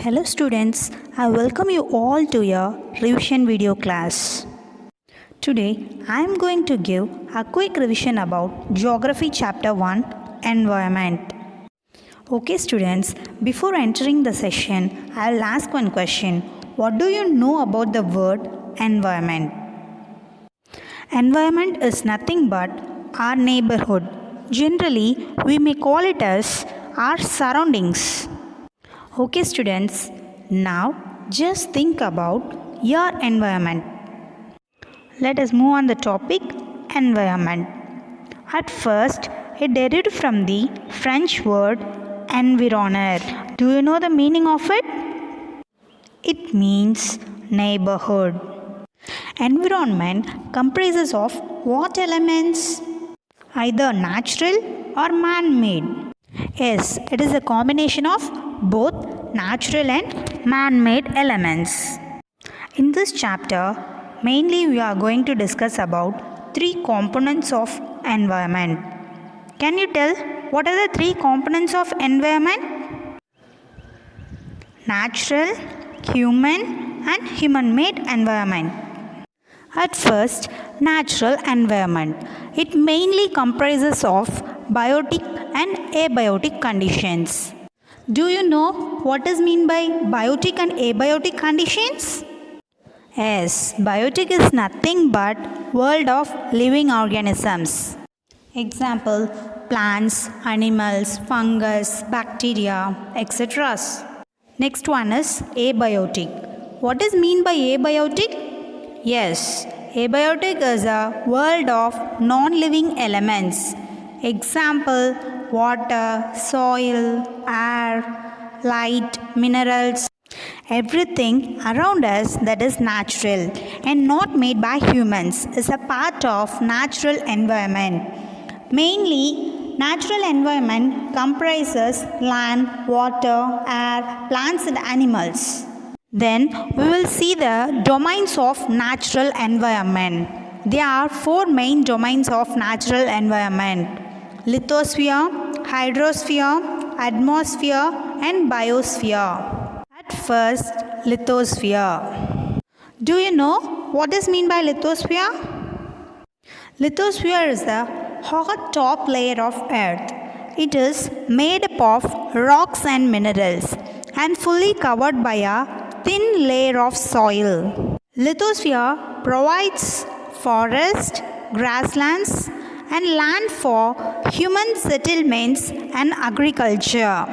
Hello students, I welcome you all to your revision video class. Today I am going to give a quick revision about Geography Chapter 1 Environment. Okay students, before entering the session, I will ask one question. What do you know about the word environment? Environment is nothing but our neighborhood. Generally, we may call it as our surroundings. Okay students, now just think about your environment. Let us move on the topic environment. At first, it derived from the French word environner. Do you know the meaning of it? It means neighborhood. Environment comprises of what elements? Either natural or man-made. Yes, it is a combination of both natural and man-made elements. In this chapter, mainly we are going to discuss about three components of environment. Can you tell what are the three components of environment? Natural, human and human-made environment. At first, natural environment. It mainly comprises of biotic and abiotic conditions. Do you know what is meant by biotic and abiotic conditions? Yes, biotic is nothing but world of living organisms. Example, plants, animals, fungus, bacteria, etc. Next one is abiotic. What is meant by abiotic? Yes, abiotic is a world of non-living elements. Example, water, soil, air, light, minerals. Everything around us that is natural and not made by humans is a part of natural environment. Mainly, natural environment comprises land, water, air, plants and animals. Then we will see the domains of natural environment. There are four main domains of natural environment: lithosphere, hydrosphere, atmosphere and biosphere. At first, lithosphere. Do you know what is meant by lithosphere? Lithosphere is the hot top layer of earth. It is made up of rocks and minerals and fully covered by a thin layer of soil. Lithosphere provides forest, grasslands and land for human settlements and agriculture.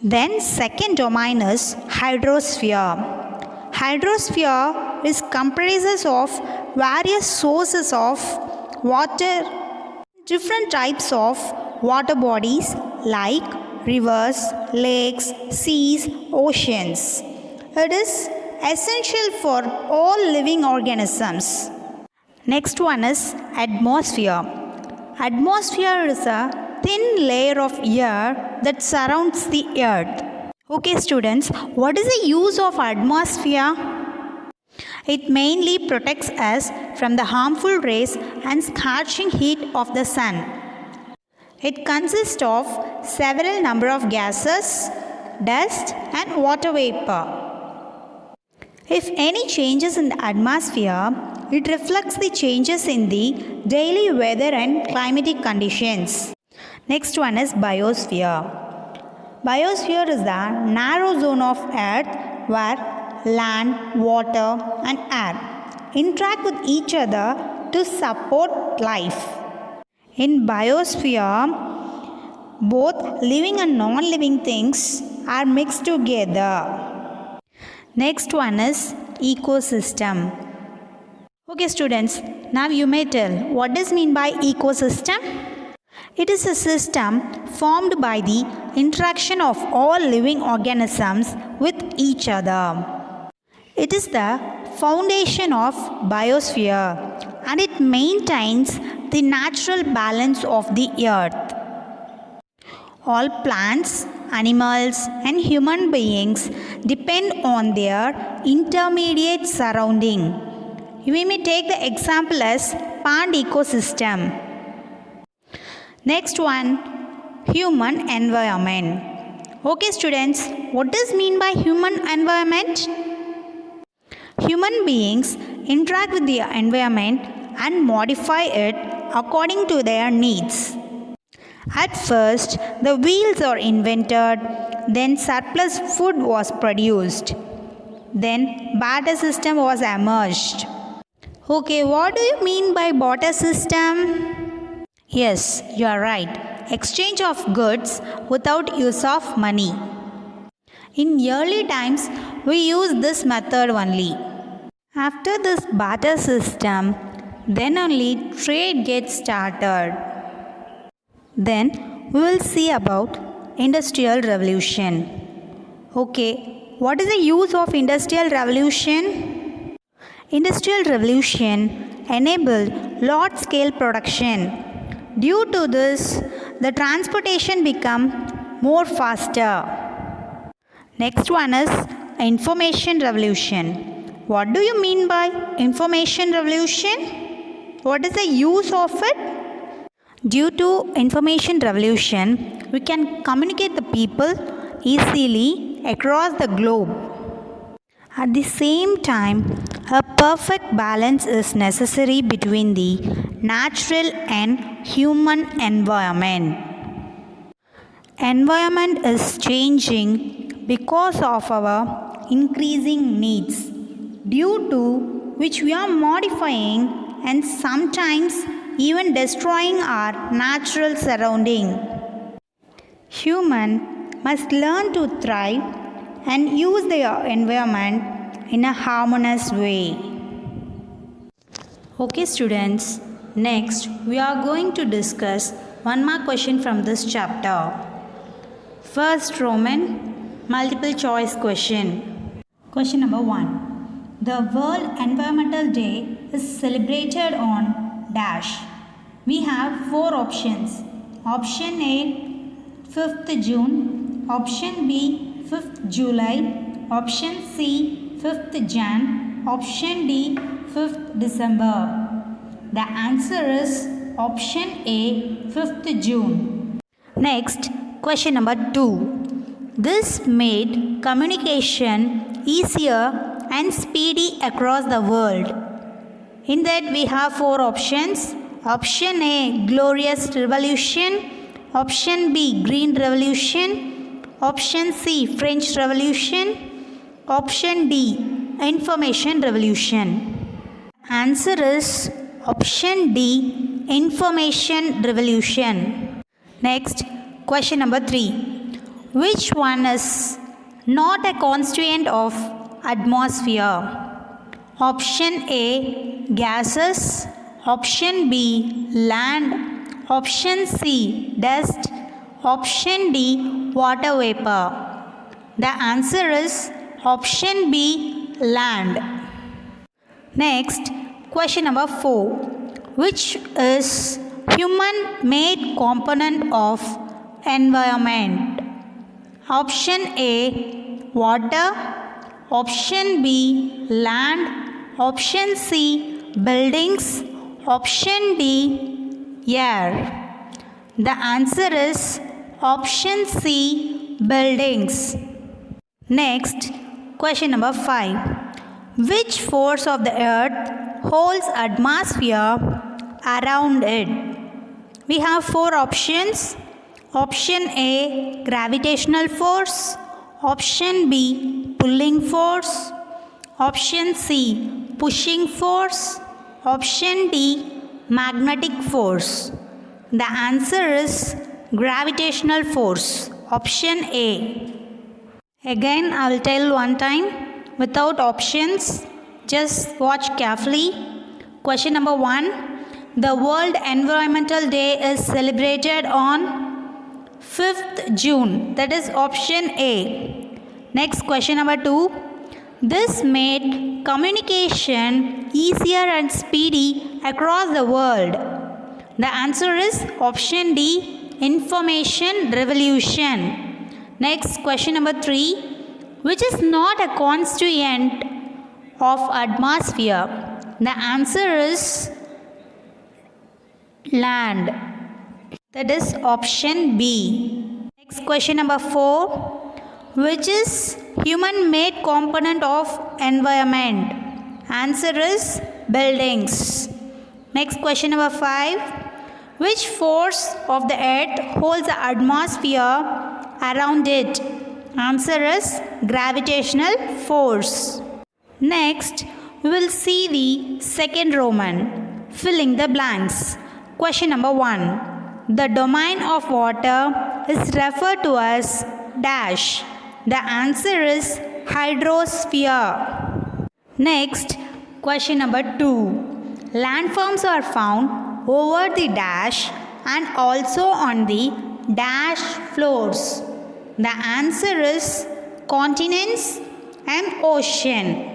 Then second domain is hydrosphere. Hydrosphere is comprises of various sources of water, different types of water bodies like rivers, lakes, seas, oceans. It is essential for all living organisms. Next one is atmosphere. Atmosphere is a thin layer of air that surrounds the earth. Okay students, what is the use of atmosphere? It mainly protects us from the harmful rays and scorching heat of the sun. It consists of several number of gases, dust and water vapor. If any changes in the atmosphere, it reflects the changes in the daily weather and climatic conditions. Next one is biosphere. Biosphere is the narrow zone of earth where land, water and air interact with each other to support life. In biosphere, both living and non-living things are mixed together. Next one is ecosystem. Okay students, now you may tell what is meant by ecosystem? It is a system formed by the interaction of all living organisms with each other. It is the foundation of biosphere and it maintains the natural balance of the earth. All plants, animals and human beings depend on their intermediate surrounding. We may take the example as pond ecosystem. Next one, human environment. Okay students, what does mean by human environment? Human beings interact with the environment and modify it according to their needs. At first, the wheels are invented, then surplus food was produced. Then barter system was emerged. Okay, what do you mean by barter system? Yes, you are right. Exchange of goods without use of money. In early times, we used this method only. After this barter system, then only trade gets started. Then we will see about Industrial Revolution. Okay, what is the use of Industrial Revolution? Industrial Revolution enabled large-scale production. Due to this, the transportation become more faster. Next one is Information Revolution. What do you mean by Information Revolution? What is the use of it? Due to Information Revolution, we can communicate the people easily across the globe. At the same time, a perfect balance is necessary between the natural and human environment. Environment is changing because of our increasing needs, due to which we are modifying and sometimes even destroying our natural surrounding. Human must learn to thrive and use their environment in a harmonious way. Okay students, next we are going to discuss one more question from this chapter. First Roman multiple choice question. Question number 1. The World Environmental Day is celebrated on dash. We have 4 options. Option A 5th June, option B 5th July, option C 5th Jan, option D 5th December. The answer is option A 5th June. Next, question number 2. This made communication easier and speedy across the world. In that we have 4 options. Option A, Glorious Revolution. Option B, Green Revolution. Option C, French Revolution. Option D, Information Revolution. Answer is option D, Information Revolution. Next, question number 3. Which one is not a constituent of atmosphere? Option A, gases. Option B, land. Option C, dust. Option D, water vapor. The answer is option B, land. Next, question number 4. Which is human-made component of environment? Option A, water. Option B, land. Option C, buildings. Option D, air. The answer is option C, buildings. Next, question number 5. Which force of the earth holds atmosphere around it? We have 4 options. Option A, gravitational force. Option B, pulling force. Option C, pushing force. Option D, magnetic force. The answer is gravitational force. Option A. Again, I will tell one time without options. Just watch carefully. Question number 1. The World Environmental Day is celebrated on 5th June. That is option A. Next, question number 2. This made communication easier and speedy across the world. The answer is option D, Information Revolution. Next, question number 3. Which is not a constituent of atmosphere? The answer is land. That is option B. Next, question number 4. Which is human made component of environment? Answer is buildings. Next question number 5. Which force of the earth holds the atmosphere around it? Answer is gravitational force. Next, we will see the second Roman, filling the blanks. Question number 1. The domain of water is referred to as dash. The answer is hydrosphere. Next, question number 2. Landforms are found over the dash and also on the dash floors. The answer is continents and ocean.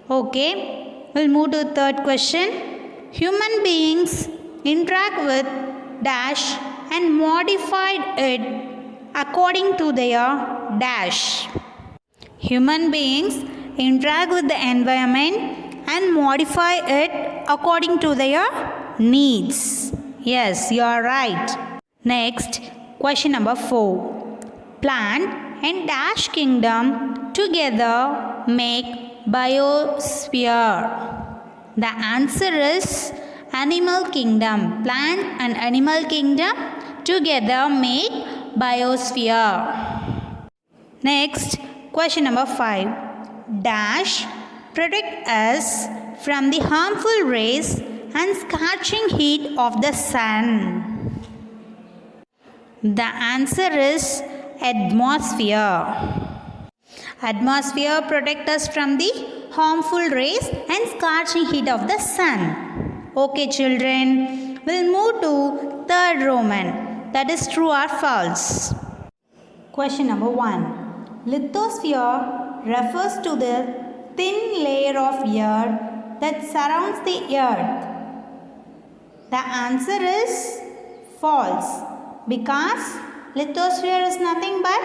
Okay, we'll move to the third question. Human beings interact with dash and modified it according to their dash. Human beings interact with the environment and modify it according to their needs. Yes, you are right. Next, question number 4. Plant and dash kingdom together make biosphere. The answer is animal kingdom. Plant and animal kingdom together make biosphere. Next, question number 5. Dash protect us from the harmful rays and scorching heat of the sun. The answer is atmosphere. Atmosphere protect us from the harmful rays and scorching heat of the sun. Okay children, we'll move to third Roman, that is true or false. Question number 1. Lithosphere refers to the thin layer of air that surrounds the earth. The answer is false because lithosphere is nothing but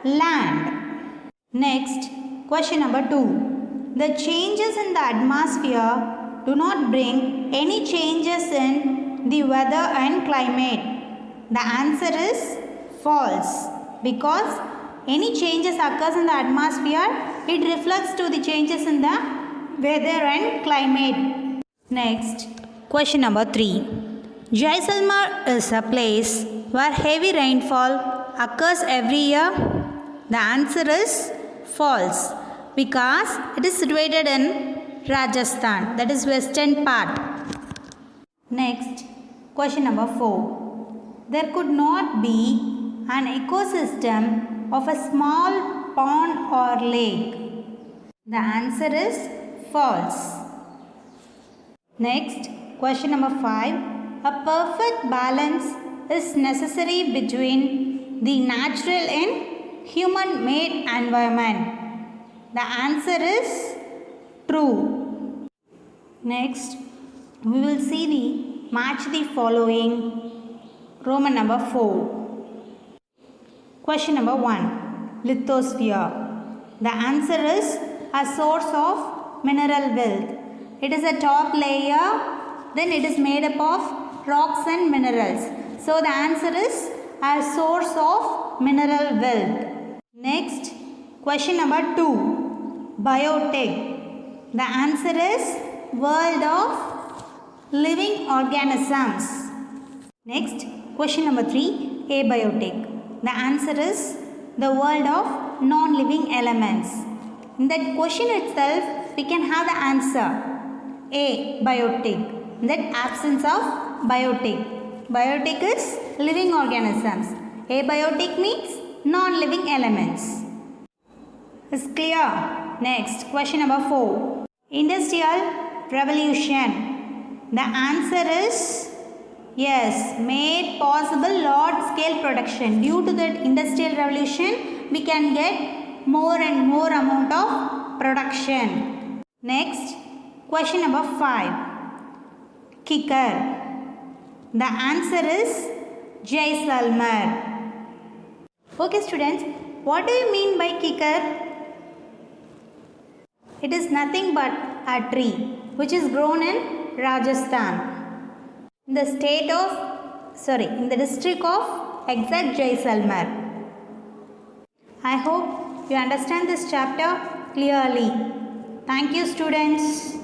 land. Next, question number 2. The changes in the atmosphere do not bring any changes in the weather and climate. The answer is false because any changes occurs in the atmosphere, it reflects to the changes in the weather and climate. Next, question number 3. Jaisalmer is a place where heavy rainfall occurs every year. The answer is false because it is situated in Rajasthan, that is western part. Next, question number 4. There could not be an ecosystem of a small pond or lake. The answer is false. Next, question number 5. A perfect balance is necessary between the natural and human-made environment. The answer is true. Next, we will see the match the following Roman number 4. Question number 1. Lithosphere. The answer is a source of mineral wealth. It is a top layer, then it is made up of rocks and minerals. So the answer is a source of mineral wealth. Next, question number 2. Biotech. The answer is world of living organisms. Next, question number 3. Abiotic. The answer is the world of non-living elements. In that question itself, we can have the answer. Abiotic. That absence of biotic. Biotic is living organisms. Abiotic means non-living elements. Is clear? Next, question number 4. Industrial revolution. The answer is yes, made possible large scale production. Due to that industrial revolution, we can get more and more amount of production. Next, question number 5. Kicker. The answer is Jaisalmer. Okay students, what do you mean by kicker? It is nothing but a tree which is grown in Rajasthan. In the district of exact Jaisalmer. I hope you understand this chapter clearly. Thank you, students.